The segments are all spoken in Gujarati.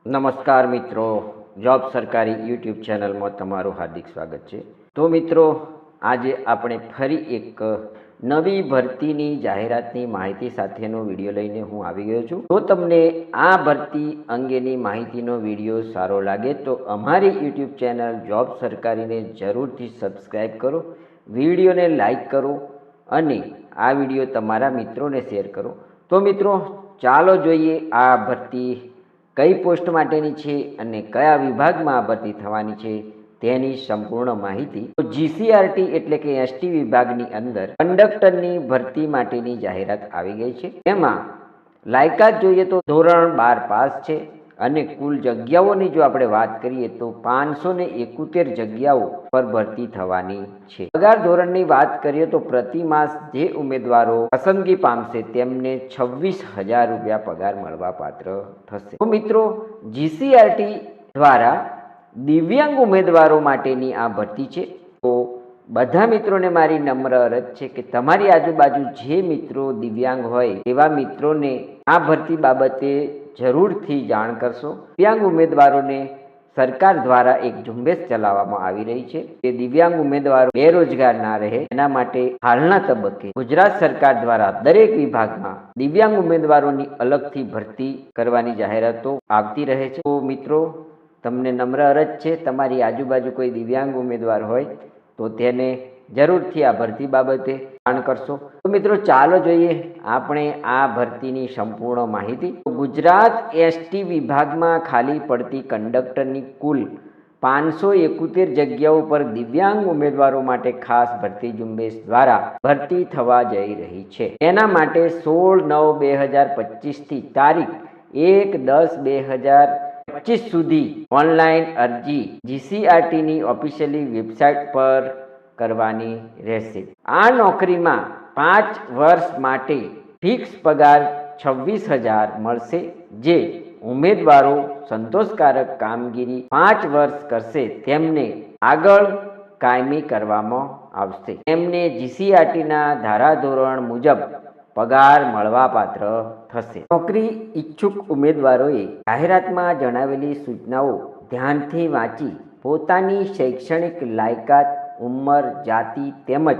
નમસ્કાર મિત્રો, જોબ સરકારી યુટ્યુબ ચેનલમાં તમારું હાર્દિક સ્વાગત છે। તો મિત્રો, આજે આપણે ફરી એક નવી ભરતીની જાહેરાતની માહિતી સાથેનો વિડીયો લઈને હું આવી ગયો છું। તો તમને આ ભરતી અંગેની માહિતીનો વિડીયો સારો લાગે તો અમારી યુટ્યુબ ચેનલ જોબ સરકારીને જરૂરથી સબસ્ક્રાઈબ કરો, વિડીયોને લાઈક કરો અને આ વિડીયો તમારા મિત્રોને શેર કરો। તો મિત્રો, ચાલો જોઈએ આ ભરતી કઈ પોસ્ટ માટેની છે અને કયા વિભાગમાં આ ભરતી થવાની છે તેની સંપૂર્ણ માહિતી। તો જીસીઆરટી એટલે કે એસટી વિભાગની અંદર કંડક્ટરની ભરતી માટેની જાહેરાત આવી ગઈ છે। એમાં લાયકાત જોઈએ તો ધોરણ 12 પાસ છે અને કુલ જગ્યાઓની જો આપણે વાત કરીએ તો 571 જગ્યાઓ પર ભરતી થવાની છે। પગાર ધોરણની વાત કરીએ તો પ્રતિ માસ જે ઉમેદવારો પસંદગી પામશે તેમને 26,000 રૂપિયા પગાર મળવા પાત્ર થશે। તો મિત્રો, જીસીઆરટી દ્વારા દિવ્યાંગ ઉમેદવારો માટેની આ ભરતી છે। તો બધા મિત્રોને મારી નમ્ર અરજ છે કે તમારી આજુબાજુ જે મિત્રો દિવ્યાંગ હોય તેવા મિત્રોને આ ભરતી બાબતે જરૂરથી જાણ કરશો। દિવ્યાંગ ઉમેદવારોને સરકાર દ્વારા એક ઝુંબેશ ચલાવવામાં આવી રહી છે કે દિવ્યાંગ ઉમેદવારો બેરોજગાર ના રહે એના માટે હાલના તબક્કે ગુજરાત સરકાર દ્વારા દરેક વિભાગમાં દિવ્યાંગ ઉમેદવારોની અલગથી ભરતી કરવાની જાહેરાતો આવતી રહે છે। તો મિત્રો, તમને નમ્ર અરજ છે, તમારી આજુબાજુ કોઈ દિવ્યાંગ ઉમેદવાર હોય તો તેને જરૂરથી આ ભરતી બાબતે જાણ કરશો। તો મિત્રો, ચાલો જોઈએ આપણે આ ભરતીની સંપૂર્ણ માહિતી। ગુજરાત એસટી વિભાગમાં ખાલી પડતી કંડક્ટરની કુલ 571 જગ્યાઓ પર દિવ્યાંગ ઉમેદવારો માટે ખાસ ભરતી ઝુંબેશ દ્વારા ભરતી થવા જઈ રહી છે। એના માટે 16/9/2025 થી તારીખ 1/10/2025 સુધી ઓનલાઈન અરજી જીસીઆરટીની ઓફિશિયલી વેબસાઇટ પર કરવાની રહેશે। આ નોકરીમાં 5 વર્ષ માટે ફિક્સ પગાર 26,000 મળશે। જે ઉમેદવારો સંતોષકારક કામગીરી 5 વર્ષ કરશે તેમને આગળ કાયમી કરવામાં આવશે। તેમને જીસીઆરટીના ધારાધોરણ મુજબ પગાર મળવાપાત્ર થશે। નોકરી ઈચ્છુક ઉમેદવારોએ જાહેરાતમાં જણાવેલી સૂચનાઓ ધ્યાનથી વાંચી પોતાની શૈક્ષણિક લાયકાત, ઉંમર, જાતિ તેમજ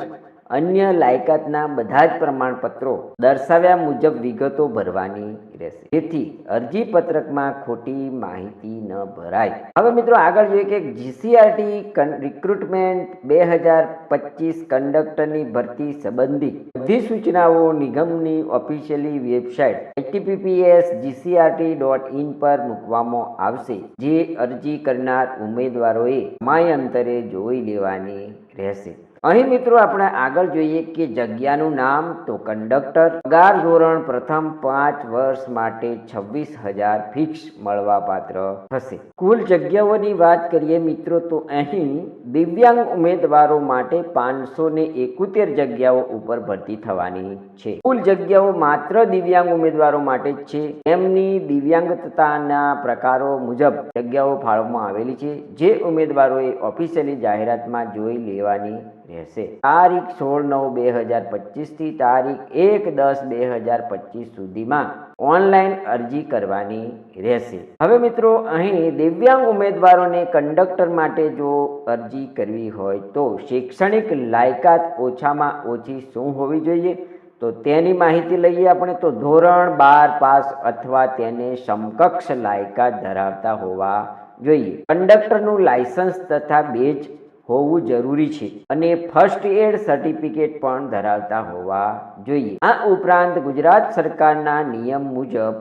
અન્ય લાયકાતના બધા જ પ્રમાણપત્રો દર્શાવ્યા મુજબ વિગતો ભરવાની રહેશે, જેથી અરજી પત્રકમાં ખોટી માહિતી ન ભરાય। હવે મિત્રો, આગળ જોઈએ કે જીસીઆરટી રિક્રુટમેન્ટ 2025 કંડક્ટરની ભરતી સંબંધી બધી સૂચનાઓ નિગમની ઓફિશિયલી વેબસાઇટ https://gcrt.in પર મૂકવામાં આવશે, જે અરજી કરનાર ઉમેદવારોએ સમયાંતરે જોઈ લેવાની રહેશે। અહીં મિત્રો, આપણે આગળ જોઈએ કે જગ્યાનું નામ તો કંડક્ટર, પગાર ધોરણ પ્રથમ 5 વર્ષ માટે 26,000 ફિક્સ મળવાપાત્ર થશે। કુલ જગ્યાઓની વાત કરીએ મિત્રો તો અહીં દિવ્યાંગ ઉમેદવારો માટે 571 જગ્યાઓ ઉપર ભરતી થવાની છે। કુલ જગ્યાઓ માત્ર દિવ્યાંગ ઉમેદવારો માટે જ છે। એમની દિવ્યાંગતાના પ્રકારો મુજબ જગ્યાઓ ફાળવવામાં આવેલી છે, જે ઉમેદવારોએ ઓફિશિયલી જાહેરાતમાં જોઈ લેવાની રહેશે। તારીખ 16/9/2025 થી તારીખ 1/10/2025 સુધીમાં ઓનલાઈન અરજી કરવાની રહેશે। હવે મિત્રો, અહીં દિવ્યાંગ ઉમેદવારોને કંડક્ટર માટે જો અરજી કરવી હોય તો શૈક્ષણિક લાયકાત ઓછામાં ઓછી શું હોવી જોઈએ તો તેની માહિતી લઈએ આપણે। તો ધોરણ 12 પાસ અથવા તેને સમકક્ષ લાયકાત ધરાવતા હોવા જોઈએ। કંડક્ટરનું લાયસન્સ તથા બેજ હોવું જરૂરી છે અને ફર્સ્ટ એડ સર્ટિફિકેટ પણ ધરાવતા હોવા જોઈએ। આ ઉપરાંત ગુજરાત સરકારના નિયમ મુજબ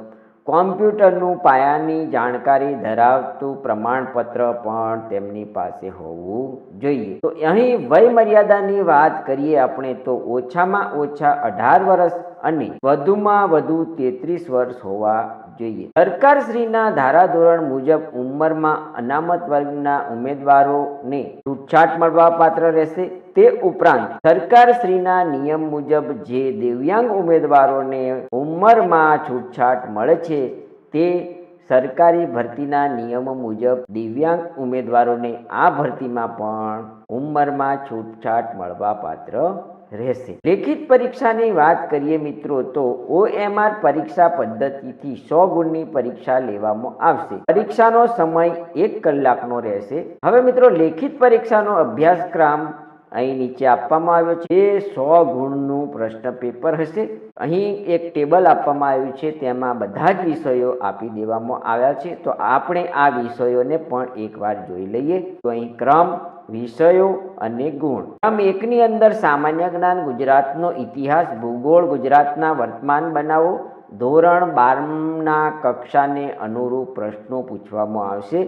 કોમ્પ્યુટરનું પાયાની જાણકારી ધરાવતું પ્રમાણપત્ર પણ તેમની પાસે હોવું જોઈએ। તો અહીં વય મર્યાદાની વાત કરીએ આપણે તો ઓછામાં ઓછા 18 વર્ષ અને વધુમાં વધુ 33 વર્ષ હોવા જોઈએ। સરકારશ્રીના ધારાધોરણ મુજબ ઉંમરમાં અનામત વર્ગના ઉમેદવારોને છૂટછાટ મળવાપાત્ર રહેશે। તે ઉપરાંત સરકારશ્રીના નિયમ મુજબ જે દિવ્યાંગ ઉમેદવારોને ઉંમરમાં છૂટછાટ મળે છે તે સરકારી ભરતીના નિયમો મુજબ દિવ્યાંગ ઉમેદવારોને આ ભરતીમાં પણ ઉંમરમાં છૂટછાટ મળવાપાત્ર રહેશે. લેખિત પરીક્ષાની વાત કરીએ મિત્રો તો OMR પરીક્ષા પદ્ધતિથી 100 ગુણની પરીક્ષા લેવામાં આવશે. પરીક્ષાનો સમય 1 કલાકનો રહેશે. હવે મિત્રો લેખિત પરીક્ષાનો અભ્યાસક્રમ અહીં નીચે આપવામાં આવ્યો છે. 100 ગુણનું પ્રશ્ન પેપર હશે. અહીં એક ટેબલ આપવામાં આવ્યું છે, તેમાં બધા જ વિષયો આપી દેવામાં આવ્યા છે. તો આપણે આ વિષયોને પણ એકવાર જોઈ લઈએ. તો અહીં ક્રમ, વિષયો અને ગુણ. ક્રમ 1 ની અંદર સામાન્ય જ્ઞાન, ગુજરાતનો ઇતિહાસ, ભૂગોળ, ગુજરાતના વર્તમાન બનાવો, ધોરણ 12ના કક્ષાને અનુરૂપ પ્રશ્નો પૂછવામાં આવશે,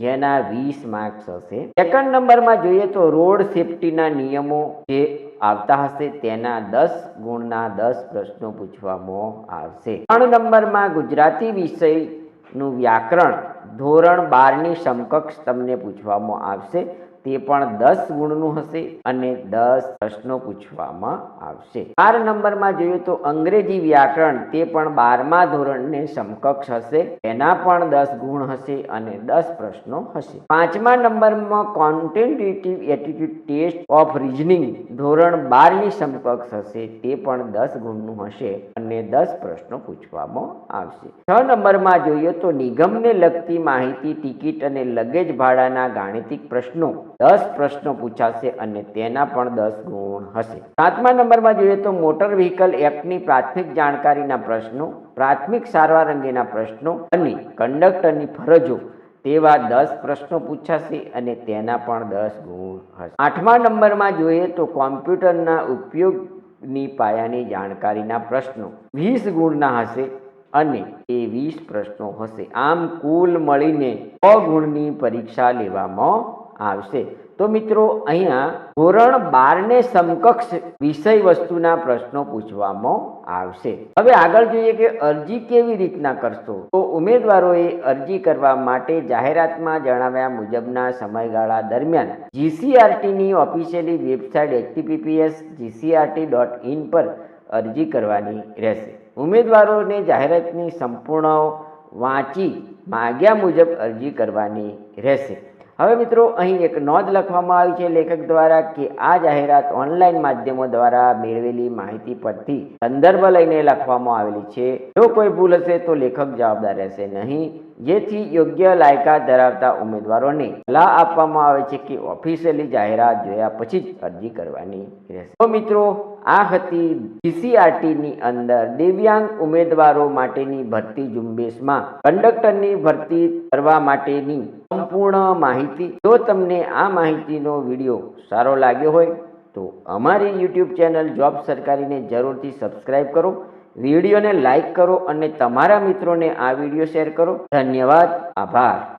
જેના 20 માર્ક્સ હશે. સેકન્ડ નંબરમાં જોઈએ તો રોડ સેફટીના નિયમો જે આવતા હશે તેના 10 ગુણના 10 પ્રશ્નો પૂછવામાં આવશે. 3 નંબરમાં ગુજરાતી વિષયનું વ્યાકરણ ધોરણ 12ની સમકક્ષ તમને પૂછવામાં આવશે. તે પણ 10 ગુણનું હશે અને 10 પ્રશ્નો પૂછવામાં આવશે. 4 નંબરમાં જોઈએ તો અંગ્રેજી વ્યાકરણ તે પણ 12મા ધોરણને સમકક્ષ હશે, એના પણ 10 ગુણ હશે અને 10 પ્રશ્નો હશે. 5મા નંબરમાં કોન્ટેન્ટેટિવ એપ્ટિટ્યુડ ટેસ્ટ ઓફ રીઝનિંગ ધોરણ 12ની સમકક્ષ હશે, તે પણ 10 ગુણનું હશે અને 10 પ્રશ્નો પૂછવામાં આવશે. 6 નંબરમાં જોઈએ તો નિગમને લગતી માહિતી, ટિકિટ અને લગેજ ભાડાના ગાણિતિક પ્રશ્નો 10 પ્રશ્નો પૂછાશે અને તેના પણ 10 ગુણ હશે. 7મા નંબરમાં જોઈએ તો મોટર વ્હીકલ એક્ટની પ્રાથમિક જાણકારીના પ્રશ્નો, પ્રાથમિક સારવાર અંગેના પ્રશ્નો અને કંડક્ટરની ફરજો તેવા 10 પ્રશ્નો પૂછાશે અને તેના પણ 10 ગુણ હશે. 8મા નંબરમાં જોઈએ તો કોમ્પ્યુટરના ઉપયોગની પાયાની જાણકારીના પ્રશ્નો 20 ગુણના હશે અને એ 20 પ્રશ્નો હશે. આમ કુલ મળીને 100 ગુણની પરીક્ષા લેવામાં આવશે. તો મિત્રો અહીંયા ધોરણ 12ને સમકક્ષ વિષય વસ્તુના પ્રશ્નો પૂછવામાં આવશે. હવે આગળ જોઈએ કે અરજી કેવી રીતના કરશો. તો ઉમેદવારોએ અરજી કરવા માટે જાહેરાતમાં જણાવ્યા મુજબના સમયગાળા દરમિયાન GCRTની ઓફિશિયલી વેબસાઇટ https://gcrt.in પર અરજી કરવાની રહેશે. ઉમેદવારોને જાહેરાતની સંપૂર્ણ વાંચી માગ્યા મુજબ અરજી કરવાની રહેશે. હવે મિત્રો અહીં એક નોંધ લખવામાં આવી છે લેખક દ્વારા કે આ જાહેરાત ઓનલાઈન માધ્યમો દ્વારા મેળવેલી માહિતી પરથી સંદર્ભ લઈને લખવામાં આવેલી છે. જો કોઈ ભૂલ હશે તો લેખક જવાબદાર રહેશે નહીં, જેથી યોગ્ય લાયકાત ધરાવતા ઉમેદવારોને સલાહ આપવામાં આવે છે કે ઓફિશિયલી જાહેરાત જોયા પછી જ અરજી કરવાની રહેશે. તો મિત્રો આ હતી GCRTની અંદર દિવ્યાંગ ઉમેદવારો માટેની ભરતી ઝુંબેશમાં કંડક્ટરની ભરતી કરવા માટેની સંપૂર્ણ માહિતી. જો તમને આ માહિતીનો વિડીયો સારો લાગ્યો હોય તો અમારી YouTube ચેનલ જોબ સરકારીને જરૂરથી સબસ્ક્રાઇબ કરો, વિડીયોને લાઈક કરો અને તમારા મિત્રોને આ વિડીયો શેર કરો. ધન્યવાદ, આભાર.